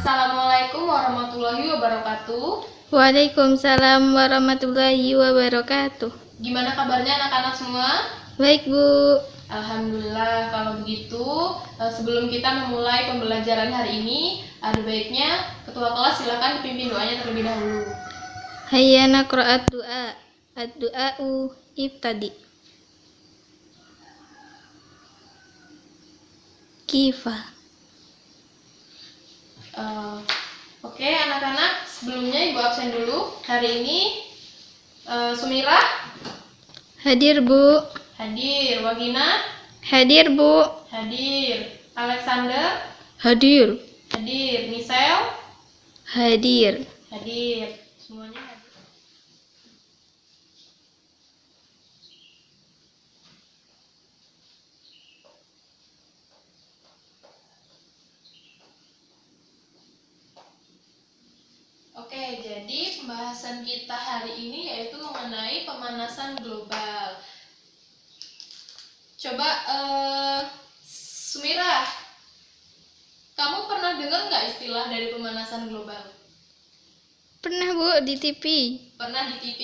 Assalamualaikum warahmatullahi wabarakatuh. Waalaikumsalam warahmatullahi wabarakatuh. Gimana kabarnya anak-anak semua? Baik, Bu. Alhamdulillah. Kalau begitu, sebelum kita memulai pembelajaran hari ini, ada baiknya ketua kelas silakan dipimpin doanya terlebih dahulu. Hayya naqra'at du'a. Ad-du'a'u ibtadi. Kifa. Oke, anak-anak, sebelumnya Ibu absen dulu. Hari ini Sumira Hadir, Bu. hadir, Wagina Hadir, Bu. hadir, Alexander Hadir. hadir, Michelle Hadir. hadir, semuanya hadir. Oke, jadi pembahasan kita hari ini yaitu mengenai pemanasan global. Coba, Sumira, kamu pernah dengar nggak istilah dari pemanasan global? Pernah, Bu, di TV. Pernah di TV.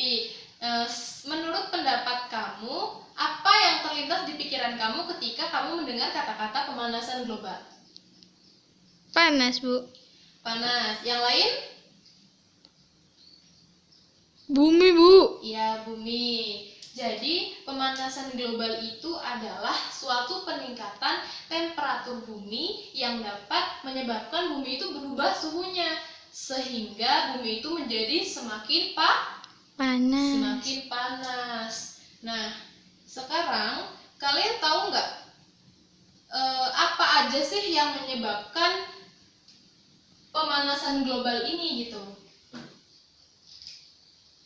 Menurut pendapat kamu, apa yang terlintas di pikiran kamu ketika kamu mendengar kata-kata pemanasan global? Panas, Bu. Panas. Yang lain? Bumi, Bu. Ya, bumi. Jadi, pemanasan global itu adalah suatu peningkatan temperatur bumi yang dapat menyebabkan bumi itu berubah suhunya, sehingga bumi itu menjadi semakin Panas. semakin panas. Nah, sekarang kalian tahu nggak apa aja sih yang menyebabkan pemanasan global ini gitu?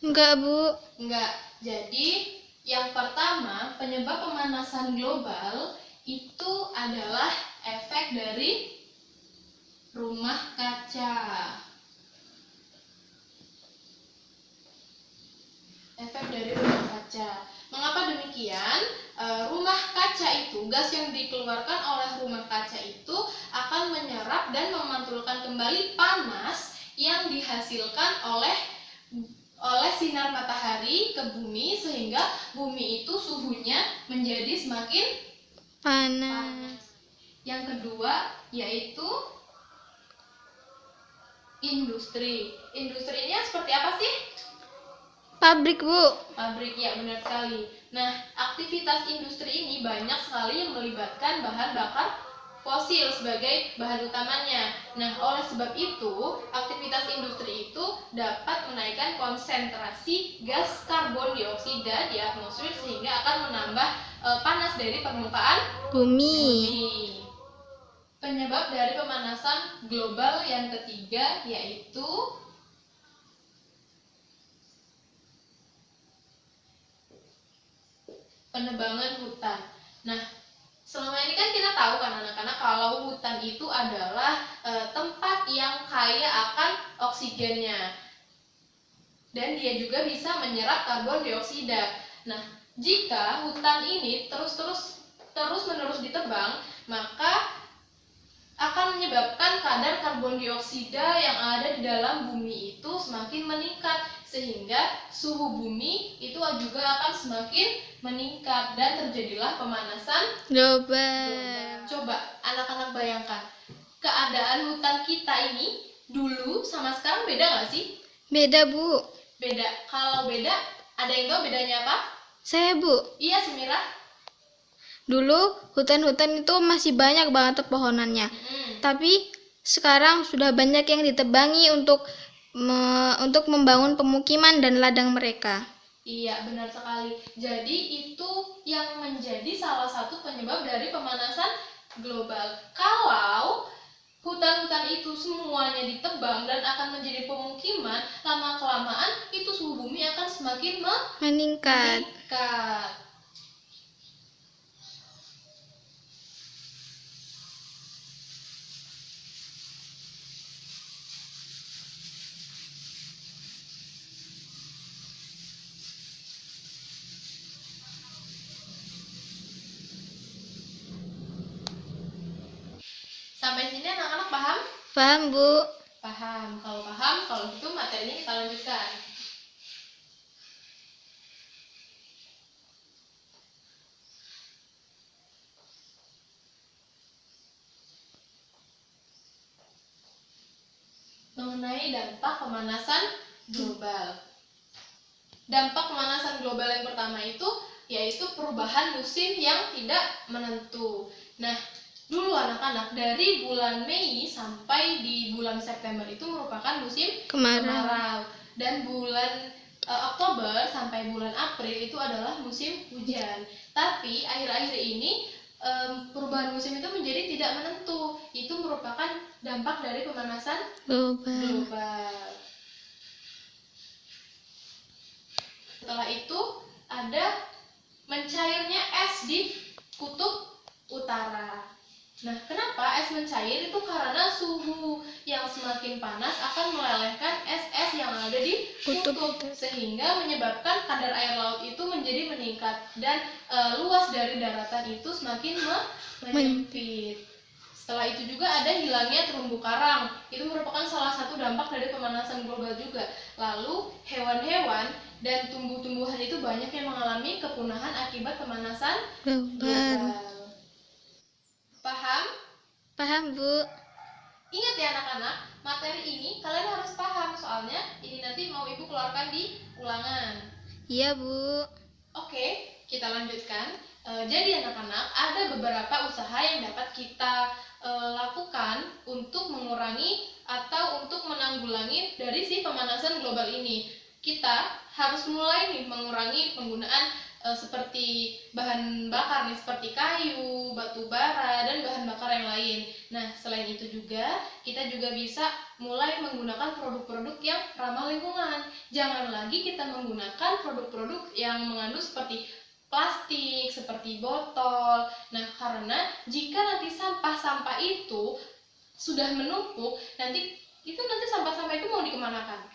Enggak, Bu. Enggak. Jadi, yang pertama, penyebab pemanasan global itu adalah efek dari rumah kaca. Efek dari rumah kaca. Mengapa demikian? Rumah kaca itu, gas yang dikeluarkan oleh rumah kaca itu akan menyerap dan memantulkan kembali panas yang dihasilkan oleh sinar matahari ke bumi, sehingga bumi itu suhunya menjadi semakin Panas. Yang kedua yaitu industri. Industrinya seperti apa sih? Pabrik, Bu. Pabrik, ya, benar sekali. Nah, aktivitas industri ini banyak sekali yang melibatkan bahan bakar fosil sebagai bahan utamanya. Nah, oleh sebab itu, aktivitas industri itu dapat menaikkan konsentrasi gas karbon dioksida di atmosfer sehingga akan menambah panas dari permukaan Bumi. Penyebab dari pemanasan global yang ketiga yaitu penebangan hutan. Nah, selama ini kan kita tahu kan anak-anak kalau hutan itu adalah tempat yang kaya akan oksigennya, dan dia juga bisa menyerap karbon dioksida. Nah, jika hutan ini terus-menerus ditebang, maka akan menyebabkan kadar karbon dioksida yang ada di dalam bumi itu semakin meningkat, sehingga suhu bumi itu juga akan semakin meningkat dan terjadilah pemanasan Global. Coba anak-anak bayangkan, keadaan hutan kita ini dulu sama sekarang beda nggak sih? Beda, Bu. Beda. Kalau beda, ada yang tahu bedanya apa? Saya, Bu. Iya, Sumira. Dulu hutan-hutan itu masih banyak banget pohonannya. Tapi sekarang sudah banyak yang ditebangi untuk membangun pemukiman dan ladang mereka. Iya, benar sekali. Jadi itu yang menjadi salah satu penyebab dari pemanasan global. Kalau hutan-hutan itu semuanya ditebang dan akan menjadi pemukiman, lama-kelamaan itu suhu bumi akan semakin Meningkat. meningkat. Sampai sini anak-anak paham? Paham, Bu? Paham? Kalau paham, kalau gitu materinya kita lanjutkan. Mengenai dampak pemanasan global. Dampak pemanasan global yang pertama itu yaitu perubahan musim yang tidak menentu. Nah, dulu anak-anak, dari bulan Mei sampai di bulan September itu merupakan musim kemarau. Dan bulan Oktober sampai bulan April itu adalah musim hujan. Tapi akhir-akhir ini perubahan musim itu menjadi tidak menentu. Itu merupakan dampak dari pemanasan global. Setelah itu ada mencairnya es di kutub utara. Nah, kenapa es mencair? Itu karena suhu yang semakin panas akan melelehkan es-es yang ada di kutub, sehingga menyebabkan kadar air laut itu menjadi meningkat dan luas dari daratan itu semakin menyempit. Setelah itu juga ada hilangnya terumbu karang. Itu merupakan salah satu dampak dari pemanasan global juga. Lalu hewan-hewan dan tumbuh-tumbuhan itu banyak yang mengalami kepunahan akibat pemanasan global. Paham? Paham, Bu. Ingat ya anak-anak, materi ini kalian harus paham, soalnya ini nanti mau Ibu keluarkan di ulangan. Iya, Bu. Oke, kita lanjutkan. Jadi anak-anak, ada beberapa usaha yang dapat kita lakukan untuk mengurangi atau untuk menanggulangi dari si pemanasan global ini. Kita harus mulai nih mengurangi penggunaan seperti bahan bakar nih, seperti kayu, batu bara, dan bahan bakar yang lain. Nah, selain itu juga kita juga bisa mulai menggunakan produk-produk yang ramah lingkungan. Jangan lagi kita menggunakan produk-produk yang mengandung seperti plastik, seperti botol. Nah, karena jika nanti sampah-sampah itu sudah menumpuk, nanti sampah-sampah itu mau dikemanakan?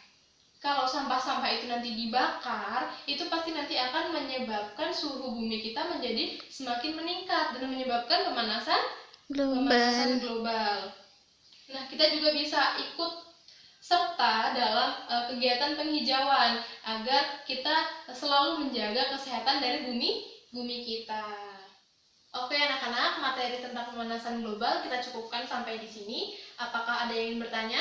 Kalau sampah-sampah itu nanti dibakar, itu pasti nanti akan menyebabkan suhu bumi kita menjadi semakin meningkat dan menyebabkan pemanasan global. Nah, kita juga bisa ikut serta dalam kegiatan penghijauan agar kita selalu menjaga kesehatan dari bumi kita. Oke anak-anak, materi tentang pemanasan global kita cukupkan sampai di sini. Apakah ada yang ingin bertanya?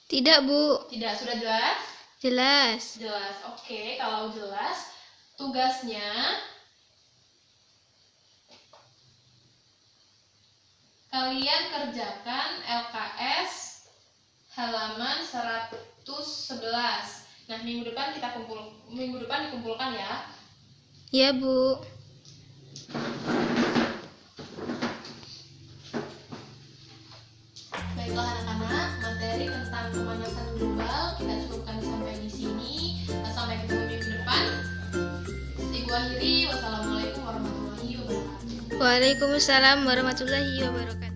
Tidak, Bu. Tidak, sudah jelas? Jelas. Jelas. Oke, kalau jelas, tugasnya kalian kerjakan LKS halaman 111. Nah, minggu depan dikumpulkan ya. Iya, Bu. Baiklah anak-anak, materi tentang pemanasan global kita cukupkan sampai di sini. Sampai ketemu minggu depan. Ibu akhiri, wassalamualaikum warahmatullahi wabarakatuh. Waalaikumsalam warahmatullahi wabarakatuh.